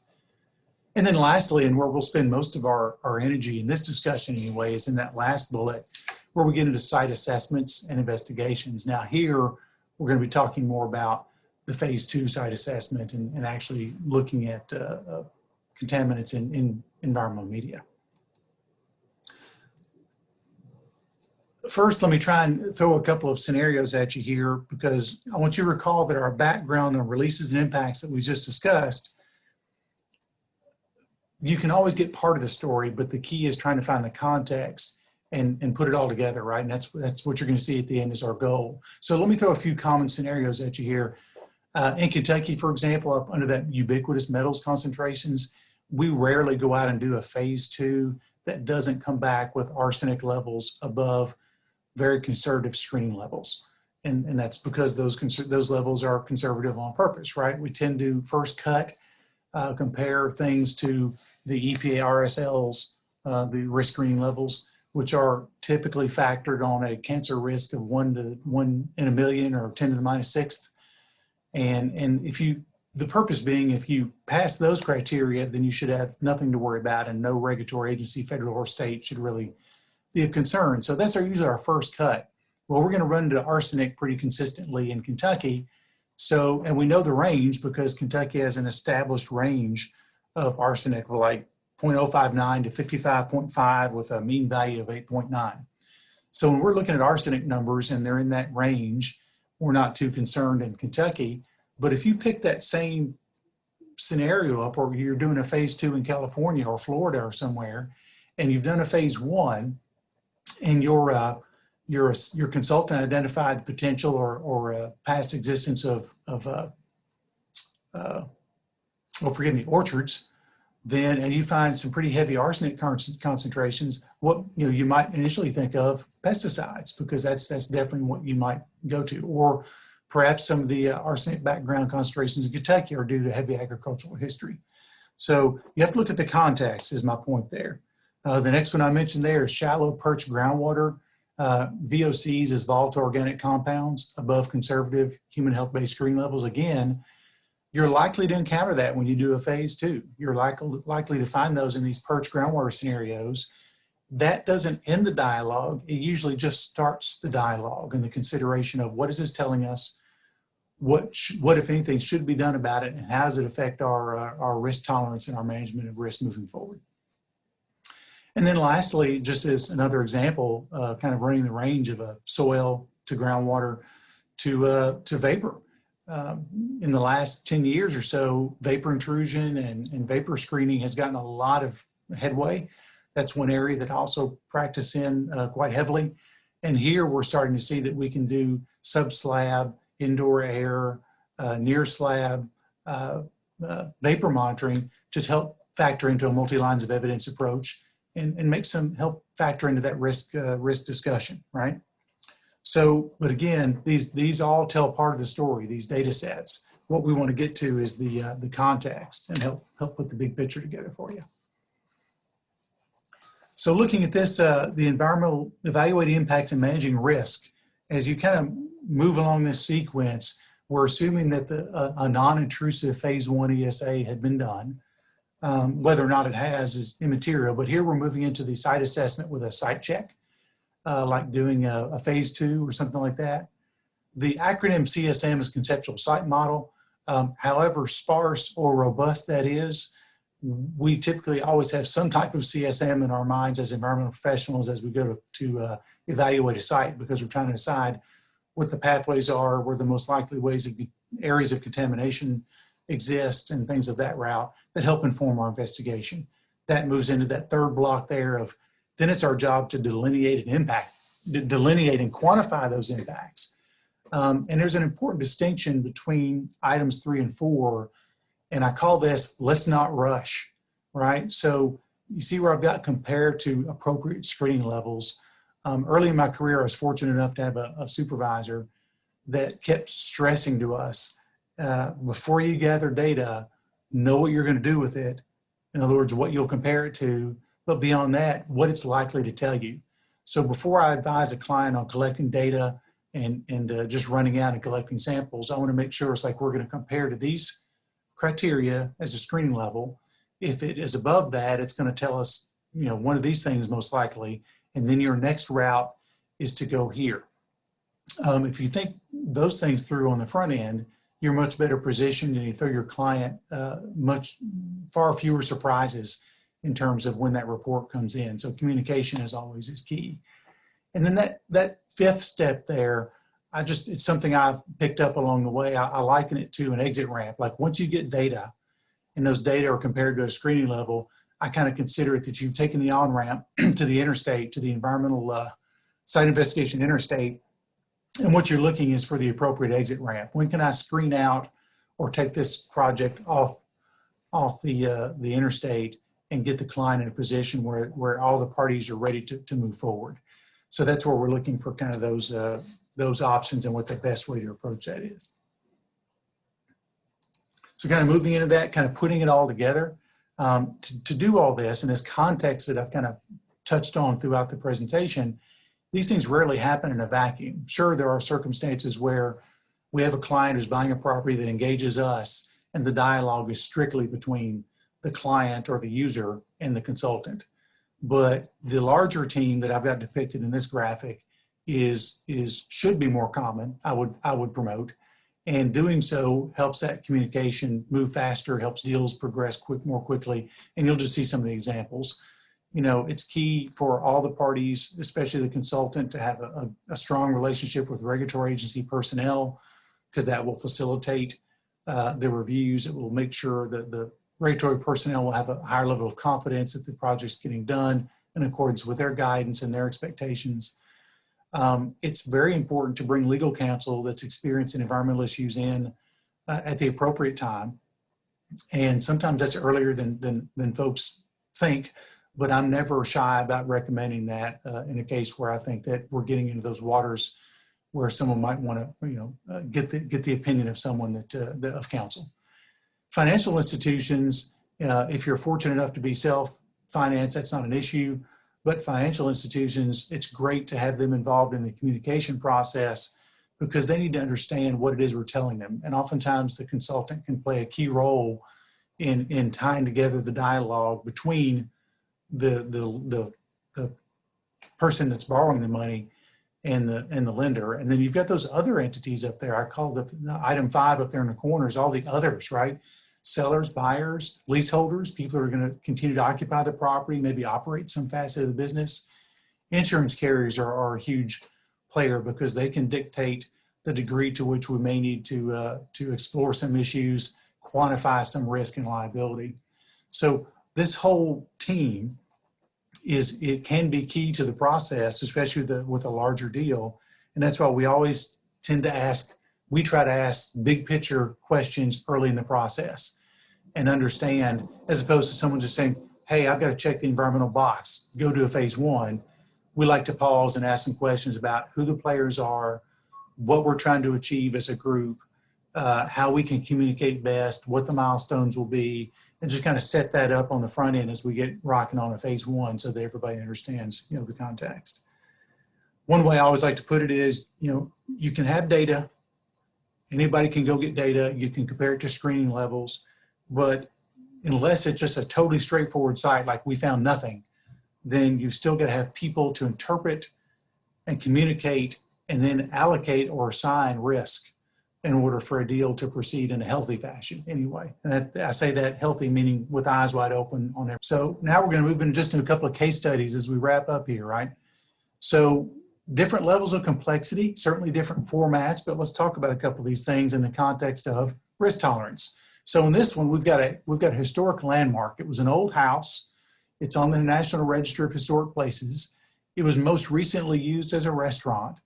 And then lastly, and where we'll spend most of our energy in this discussion anyway, is in that last bullet, where we get into site assessments and investigations. Now here, we're going to be talking more about the phase 2 site assessment and actually looking at contaminants in environmental media. First, let me try and throw a couple of scenarios at you here, because I want you to recall that our background on releases and impacts that we just discussed, you can always get part of the story, but the key is trying to find the context and put it all together, right? And that's what you're going to see at the end is our goal. So let me throw a few common scenarios at you here. In Kentucky, for example, up under that ubiquitous metals concentrations, we rarely go out and do a phase 2 that doesn't come back with arsenic levels above very conservative screening levels. And that's because those levels are conservative on purpose, right? We tend to first cut, compare things to the EPA RSLs, the risk screening levels, which are typically factored on a cancer risk of 1 in a million, or 10 to the minus sixth. And the purpose being, if you pass those criteria, then you should have nothing to worry about, and no regulatory agency, federal or state, should really be of concern. So that's usually our first cut. Well, we're going to run into arsenic pretty consistently in Kentucky. So, and we know the range because Kentucky has an established range of arsenic of like 0.059 to 55.5 with a mean value of 8.9. So when we're looking at arsenic numbers and they're in that range, we're not too concerned in Kentucky. But if you pick that same scenario up, or you're doing a phase 2 in California or Florida or somewhere, and you've done a phase 1, and your consultant identified potential or past existence of orchards, then, and you find some pretty heavy arsenic concentrations, what you might initially think of pesticides, because that's definitely what you might go to, or perhaps some of the arsenic background concentrations in Kentucky are due to heavy agricultural history. So you have to look at the context, is my point there. The next one I mentioned there is shallow perch groundwater. VOCs is volatile organic compounds above conservative human health-based screen levels. Again, you're likely to encounter that when you do a phase 2. You're likely to find those in these perch groundwater scenarios. That doesn't end the dialogue. It usually just starts the dialogue and the consideration of what is this telling us, what if anything should be done about it, and how does it affect our risk tolerance and our management of risk moving forward. And then lastly, just as another example, kind of running the range of a soil to groundwater to vapor. In the last 10 years or so, vapor intrusion and vapor screening has gotten a lot of headway. That's one area that I also practice in quite heavily. And here we're starting to see that we can do sub-slab, indoor air, near slab, vapor monitoring to help factor into a multi-lines of evidence approach and make some help factor into that risk discussion, right? So, but again, these all tell part of the story, these data sets. What we want to get to is the context and help put the big picture together for you. So looking at this, the environmental evaluating impacts and managing risk, as you kind of move along this sequence, we're assuming that a non-intrusive phase 1 ESA had been done. Whether or not it has is immaterial, but here we're moving into the site assessment with a site check. Like doing a phase 2 or something like that. The acronym CSM is conceptual site model. However sparse or robust that is, we typically always have some type of CSM in our minds as environmental professionals as we go to evaluate a site, because we're trying to decide what the pathways are, where the most likely areas of contamination exist, and things of that route that help inform our investigation. That moves into that third block there of, then it's our job to delineate and quantify those impacts. And there's an important distinction between items 3 and 4, and I call this, let's not rush, right? So you see where I've got compared to appropriate screening levels. Early in my career, I was fortunate enough to have a supervisor that kept stressing to us, before you gather data, know what you're going to do with it. In other words, what you'll compare it to, but beyond that, what it's likely to tell you. So before I advise a client on collecting data and just running out and collecting samples, I want to make sure it's like we're going to compare to these criteria as a screening level. If it is above that, it's going to tell us, one of these things most likely, and then your next route is to go here. If you think those things through on the front end, you're much better positioned and you throw your client far fewer surprises in terms of when that report comes in. So communication as always is key. And then that fifth step there, it's something I've picked up along the way. I liken it to an exit ramp. Like once you get data and those data are compared to a screening level, I kind of consider it that you've taken the on-ramp to the interstate, to the environmental site investigation interstate. And what you're looking is for the appropriate exit ramp. When can I screen out or take this project off the interstate and get the client in a position where all the parties are ready to move forward. So that's where we're looking for kind of those options and what the best way to approach that is. So kind of moving into that, kind of putting it all together. To do all this in this context that I've kind of touched on throughout the presentation, these things rarely happen in a vacuum. Sure, there are circumstances where we have a client who's buying a property that engages us and the dialogue is strictly between the client or the user and the consultant. But the larger team that I've got depicted in this graphic should be more common, I would promote. And doing so helps that communication move faster, helps deals progress more quickly. And you'll just see some of the examples. It's key for all the parties, especially the consultant, to have a strong relationship with regulatory agency personnel, because that will facilitate the reviews. It will make sure that the regulatory personnel will have a higher level of confidence that the project's getting done in accordance with their guidance and their expectations. it's very important to bring legal counsel that's experienced in environmental issues in at the appropriate time. And sometimes that's earlier than folks think, but I'm never shy about recommending that in a case where I think that we're getting into those waters where someone might want to, get the opinion of someone that of counsel. Financial institutions, if you're fortunate enough to be self-financed, that's not an issue. But financial institutions, it's great to have them involved in the communication process because they need to understand what it is we're telling them. And oftentimes the consultant can play a key role in tying together the dialogue between the person that's borrowing the money and the lender. And then you've got those other entities up there. I call the item 5 up there in the corner is all the others, right? Sellers, buyers, leaseholders, people that are going to continue to occupy the property, maybe operate some facet of the business. Insurance carriers are a huge player because they can dictate the degree to which we may need to explore some issues, quantify some risk and liability. So this whole team it can be key to the process, especially with a larger deal. And that's why we always tend to we try to ask big picture questions early in the process and understand, as opposed to someone just saying, hey, I've got to check the environmental box, go do a phase 1. We like to pause and ask some questions about who the players are, what we're trying to achieve as a group, how we can communicate best, what the milestones will be, and just kind of set that up on the front end as we get rocking on a phase 1 so that everybody understands, the context. One way I always like to put it is, you can have data. Anybody can go get data. You can compare it to screening levels, but unless it's just a totally straightforward site, like we found nothing, then you've still got to have people to interpret and communicate and then allocate or assign risk in order for a deal to proceed in a healthy fashion anyway. And I say that healthy, meaning with eyes wide open on everything. So now we're going to move into just a couple of case studies as we wrap up here, right? So different levels of complexity, certainly different formats, but let's talk about a couple of these things in the context of risk tolerance. So in this one, we've got a historic landmark. It was an old house. It's on the National Register of Historic Places. It was most recently used as a restaurant.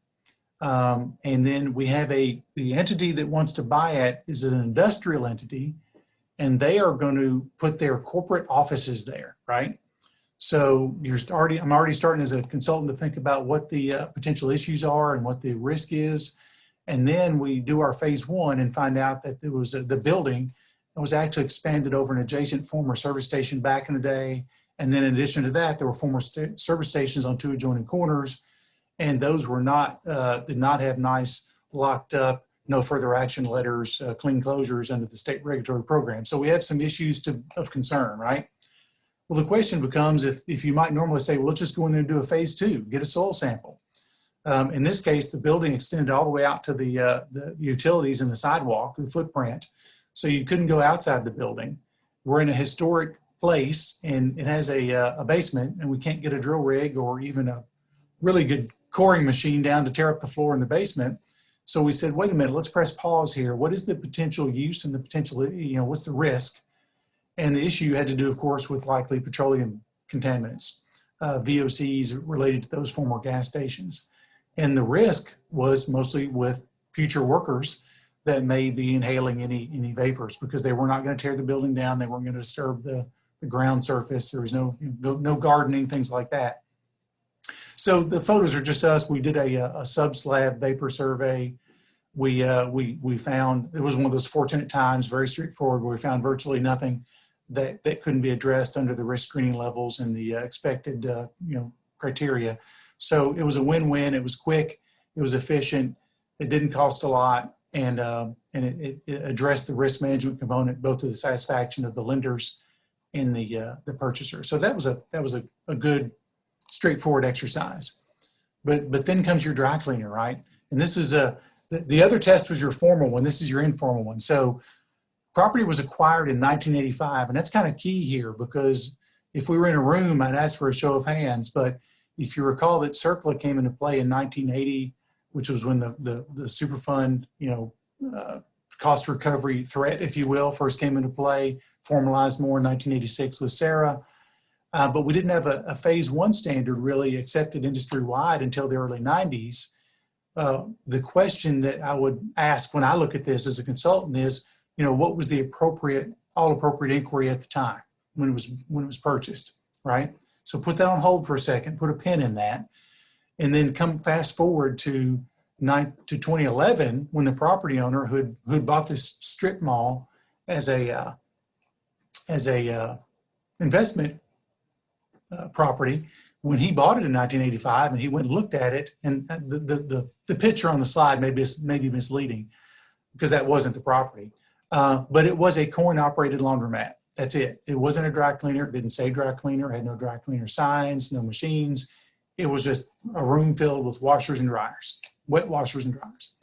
And then we have the entity that wants to buy it is an industrial entity, and they are going to put their corporate offices there, right? So I'm already starting as a consultant to think about what the potential issues are and what the risk is. And then we do our phase 1 and find out that there was the building was actually expanded over an adjacent former service station back in the day. And then in addition to that, there were former service stations on 2 adjoining corners. And those were did not have nice locked up, no further action letters, clean closures under the state regulatory program. So we have some issues of concern, right? Well, the question becomes if you might normally say, well, let's just go in there and do a phase 2, get a soil sample. In this case, the building extended all the way out to the utilities and the sidewalk, the footprint. So you couldn't go outside the building. We're in a historic place and it has a basement, and we can't get a drill rig or even a really good coring machine down to tear up the floor in the basement. So we said, wait a minute, let's press pause here. What is the potential use and the potential, what's the risk? And the issue had to do, of course, with likely petroleum contaminants, VOCs related to those former gas stations. And the risk was mostly with future workers that may be inhaling any vapors because they were not going to tear the building down. They weren't going to disturb the ground surface. There was no gardening, things like that. So the photos are just us. We did a sub-slab vapor survey. We found, it was one of those fortunate times, very straightforward, where we found virtually nothing that couldn't be addressed under the risk screening levels and the expected criteria. So it was a win-win. It was quick. It was efficient. It didn't cost a lot, and it addressed the risk management component, both to the satisfaction of the lenders and the purchaser. So that was a good, straightforward exercise. But then comes your dry cleaner, right? And this is the other test was your formal one. This is your informal one. So property was acquired in 1985, and that's kind of key here because if we were in a room, I'd ask for a show of hands. But if you recall that CERCLA came into play in 1980, which was when the Superfund, cost recovery threat, if you will, first came into play, formalized more in 1986 with SARA. but we didn't have a phase one standard really accepted industry-wide until the early 90s. The question that I would ask when I look at this as a consultant is, what was the all appropriate inquiry at the time when it was purchased, right? So put that on hold for a second, put a pin in that, and then come fast forward to 2011 when the property owner who'd bought this strip mall as a investment property, when he bought it in 1985 and he went and looked at it, and the picture on the slide may be misleading because that wasn't the property, but it was a coin-operated laundromat. That's it. It wasn't a dry cleaner. It didn't say dry cleaner. It had no dry cleaner signs, no machines. It was just a room filled with washers and dryers, wet washers and dryers.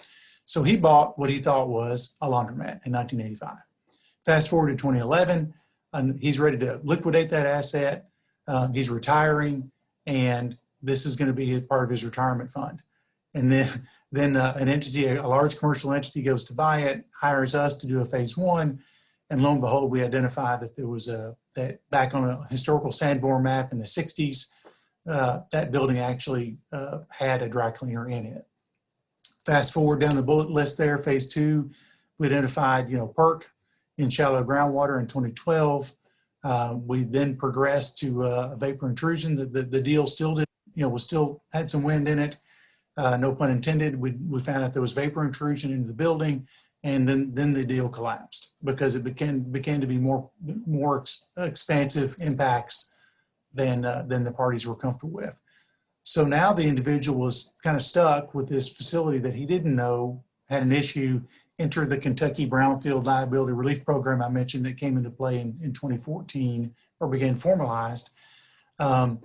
So he bought what he thought was a laundromat in 1985. Fast forward to 2011, and he's ready to liquidate that asset. He's retiring, and this is going to be part of his retirement fund. And then an entity, a large commercial entity, goes to buy it, hires us to do a phase one, and lo and behold, we identified that there was that back on a historical Sanborn map in the 60s, that building actually had a dry cleaner in it. Fast forward down the bullet list there, phase two, we identified, PERC in shallow groundwater in 2012. We then progressed to a vapor intrusion. The deal still did, still had some wind in it. No pun intended. We found out there was vapor intrusion into the building, and then the deal collapsed because it began to be more expansive impacts than the parties were comfortable with. So now the individual was kind of stuck with this facility that he didn't know had an issue. Entered the Kentucky Brownfield Liability Relief Program I mentioned that came into play in 2014 or began formalized. In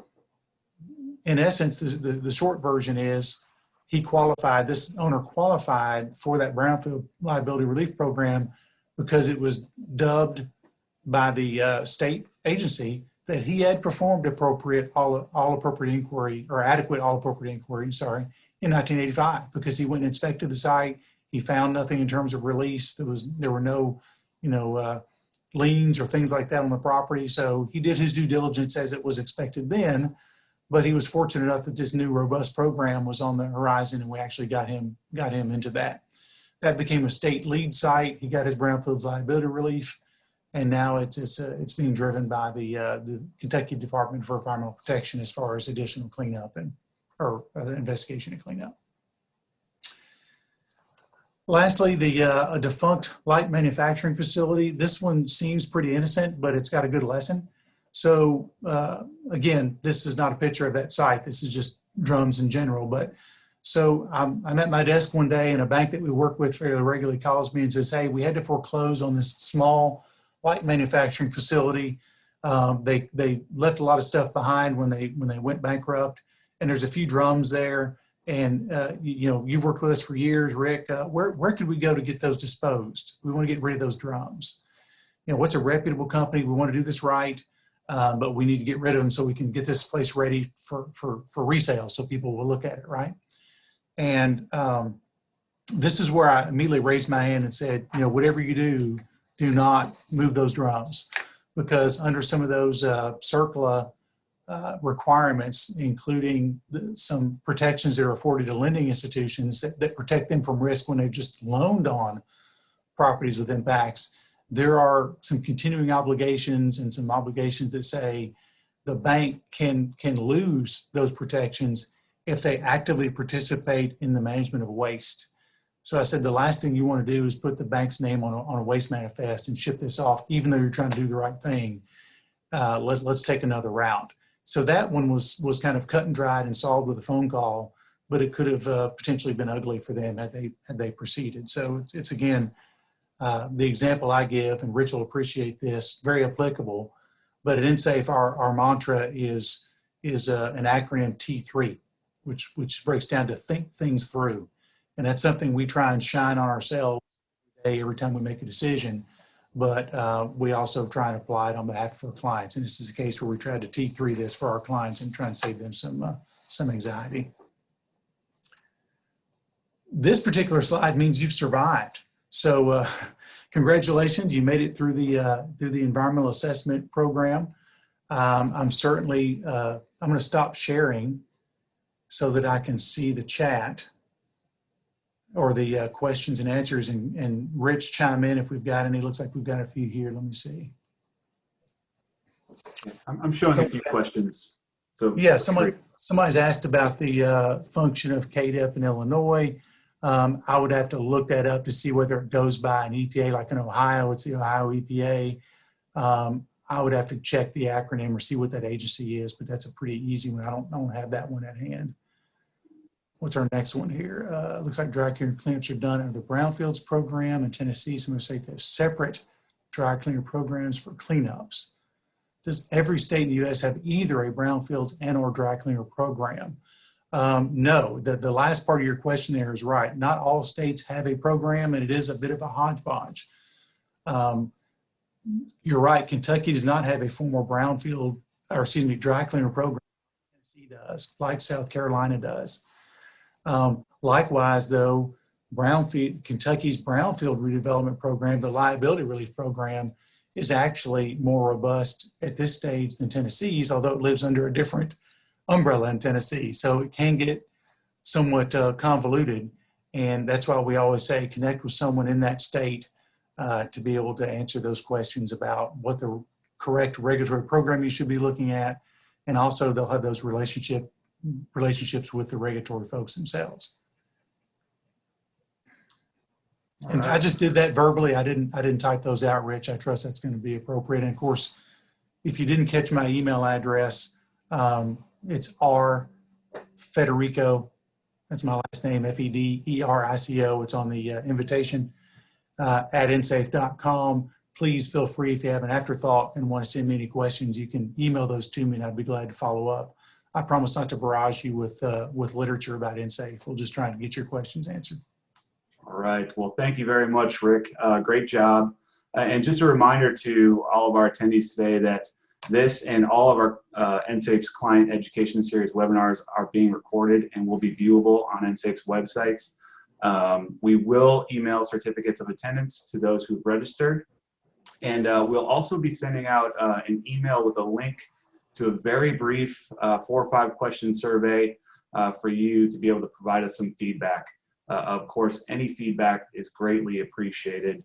essence, the short version is this owner qualified for that Brownfield Liability Relief Program because it was dubbed by the state agency that he had performed all appropriate inquiry, or adequate all appropriate inquiry, in 1985, because he went and inspected the site. He found nothing in terms of release. There were no, liens or things like that on the property. So he did his due diligence as it was expected then, but he was fortunate enough that this new robust program was on the horizon, and we actually got him into that. That became a state lead site. He got his Brownfield's liability relief, and now it's being driven by the Kentucky Department for Environmental Protection as far as additional cleanup or investigation and cleanup. Lastly, a defunct light manufacturing facility. This one seems pretty innocent, but it's got a good lesson. So again, this is not a picture of that site. This is just drums in general. But so I'm at my desk one day, and a bank that we work with fairly regularly calls me and says, "Hey, we had to foreclose on this small light manufacturing facility. They left a lot of stuff behind when they went bankrupt, and there's a few drums there. And you've worked with us for years, Rick. Where could we go to get those disposed? We want to get rid of those drums. What's a reputable company? We want to do this right, but we need to get rid of them so we can get this place ready for resale, so people will look at it, right?" And this is where I immediately raised my hand and said, whatever you do not move those drums, because under some of those CERCLA requirements, including some protections that are afforded to lending institutions that protect them from risk when they've just loaned on properties with impacts, there are some continuing obligations and some obligations that say the bank can lose those protections if they actively participate in the management of waste. So I said, the last thing you want to do is put the bank's name on a waste manifest and ship this off, even though you're trying to do the right thing. Let's take another route. So that one was kind of cut and dried and solved with a phone call, but it could have potentially been ugly for them had they proceeded. So it's again, the example I give, and Rich will appreciate this, very applicable. But at EnSafe, our mantra is an acronym T3, which breaks down to think things through. And that's something we try and shine on ourselves every time we make a decision. But we also try and apply it on behalf of our clients. And this is a case where we try to T3 this for our clients and try and save them some anxiety. This particular slide means you've survived. So congratulations, you made it through the environmental assessment program. I'm certainly, I'm going to stop sharing so that I can see the chat or the questions and answers, and Rich chime in if we've got any. Looks like we've got a few here. Let me see. I'm showing a few questions. So yeah, somebody's asked about the function of KDEP in Illinois. I would have to look that up to see whether it goes by an EPA, like in Ohio, it's the Ohio EPA. I would have to check the acronym or see what that agency is, but that's a pretty easy one. I don't have that one at hand. What's our next one here? Looks like dry cleaner cleanups are done under the Brownfields program in Tennessee. So I'm going to say they have separate dry cleaner programs for cleanups. Does every state in the U.S. have either a Brownfields and or dry cleaner program? No, the last part of your question there is right. Not all states have a program, and it is a bit of a hodgepodge. You're right. Kentucky does not have a formal brownfield, or excuse me, dry cleaner program. Tennessee does, like South Carolina does. Likewise, though, Kentucky's brownfield redevelopment program, the liability relief program, is actually more robust at this stage than Tennessee's, although it lives under a different umbrella in Tennessee. So it can get somewhat convoluted. And that's why we always say connect with someone in that state to be able to answer those questions about what the correct regulatory program you should be looking at. And also they'll have those relationships with the regulatory folks themselves. And I just did that verbally. I didn't type those out, Rich. I trust that's going to be appropriate. And of course, if you didn't catch my email address, it's R Federico. That's my last name, Federico. It's on the invitation at ensafe.com. Please feel free, if you have an afterthought and want to send me any questions, you can email those to me and I'd be glad to follow up. I promise not to barrage you with literature about EnSafe. We'll just try to get your questions answered. All right. Well, thank you very much, Rick. Great job. And just a reminder to all of our attendees today that this and all of our EnSafe's Client Education Series webinars are being recorded and will be viewable on EnSafe's website. We will email certificates of attendance to those who've registered. And we'll also be sending out an email with a link to a very brief 4 or 5 question survey for you to be able to provide us some feedback. Of course, any feedback is greatly appreciated.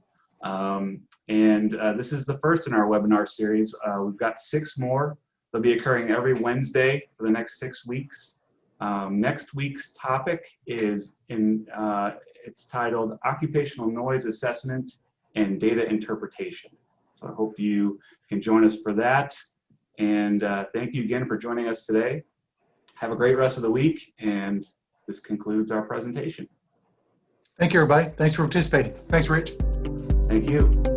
This is the first in our webinar series. We've got 6 more. They'll be occurring every Wednesday for the next 6 weeks. Next week's topic is it's titled Occupational Noise Assessment and Data Interpretation. So I hope you can join us for that. And thank you again for joining us today. Have a great rest of the week. And this concludes our presentation. Thank you, everybody. Thanks for participating. Thanks, Rich. Thank you.